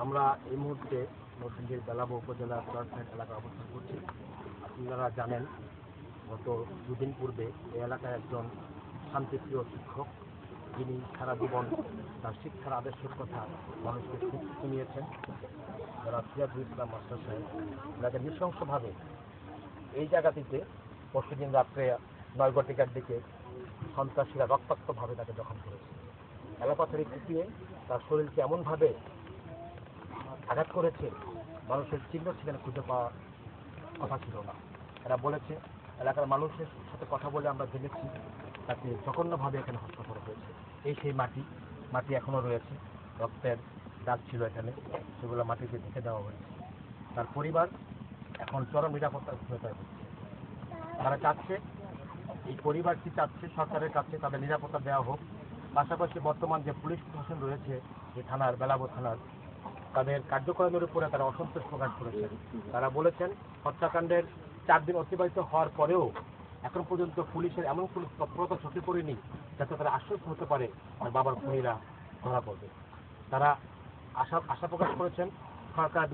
আমরা এই মুহূর্তে নরসিংদীর বেলাব উপজেলা চরসাইড এলাকায় অবস্থান করছি। আপনারা জানেন, গত দুদিন পূর্বে এই এলাকায় একজন শান্তিপ্রিয় শিক্ষক, যিনি সারা জীবন তার শিক্ষার আদর্শের কথা মানুষকে শুনিয়েছেন, যারা সিরাজুল ইসলাম মাস্টার সাহেব, তাকে নৃশংসভাবে এই জায়গাটিতে পরশুদিন রাত্রে 9 ঘটিকার দিকে সন্ত্রাসীরা রক্তাক্তভাবে তাকে জখম করেছে। এলাকাতে কুপিয়ে তার শরীরকে এমনভাবে আঘাত করেছে, মানুষের চিহ্ন সেখানে খুঁজে পাওয়ার কথা ছিল না। এরা বলেছে, এলাকার মানুষের সাথে কথা বলে আমরা জেনেছি তাকে জঘন্যভাবে এখানে হত্যা করা হয়েছে। এই সেই মাটি এখনও রয়েছে, রক্তের দাগ ছিল এখানে, সেগুলো মাটিতে ঢেকে দেওয়া হয়েছে। তার পরিবার এখন চরম নিরাপত্তার ভূমিকায় হচ্ছে। তারা চাচ্ছে, এই পরিবারটি চাচ্ছে সরকারের কাছে তাদের নিরাপত্তা দেওয়া হোক। পাশাপাশি বর্তমান যে পুলিশ প্রশাসন রয়েছে, যে থানার বেলাব থানার, তাদের কার্যক্রমের উপরে তারা অসন্তোষ প্রকাশ করেছেন। তারা বলেছেন, হত্যাকাণ্ডের 4 দিন অতিবাহিত হওয়ার পরেও এখন পর্যন্ত পুলিশের এমন কোনো তৎপরতা চোখে পড়েনি যাতে তারা আশ্বস্ত হতে পারে আর বাবার খুনিরা ধরা পড়বে। তারা আশা প্রকাশ করেছেন সরকার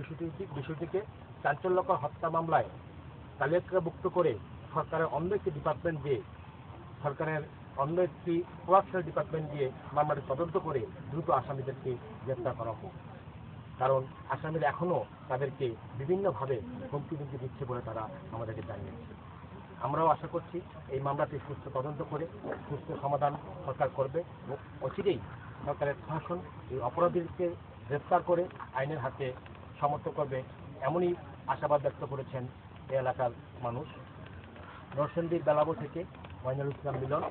বিষয়টিকে চাঞ্চল্যকর হত্যা মামলায় তালিকাভুক্ত করে সরকারের অন্য একটি ডিপার্টমেন্ট দিয়ে প্রভাবশালী ডিপার্টমেন্ট দিয়ে মামলাটি তদন্ত করে দ্রুত আসামিদেরকে গ্রেপ্তার করা হোক। কারণ আসামিরা এখনও তাদেরকে বিভিন্নভাবে হুমকি দিচ্ছে বলে তারা আমাদেরকে জানিয়েছে। আমরাও আশা করছি এই মামলাটি সুস্থ তদন্ত করে সুস্থ সমাধান সরকার করবে এবং অচিরেই সরকারের প্রশাসন এই অপরাধীদেরকে গ্রেপ্তার করে আইনের হাতে সমর্থ করবে, এমনই আশাবাদ ব্যক্ত করেছেন এই এলাকার মানুষ। নরসিংদীর বেলাব থেকে মইনুল ইসলাম মিলন।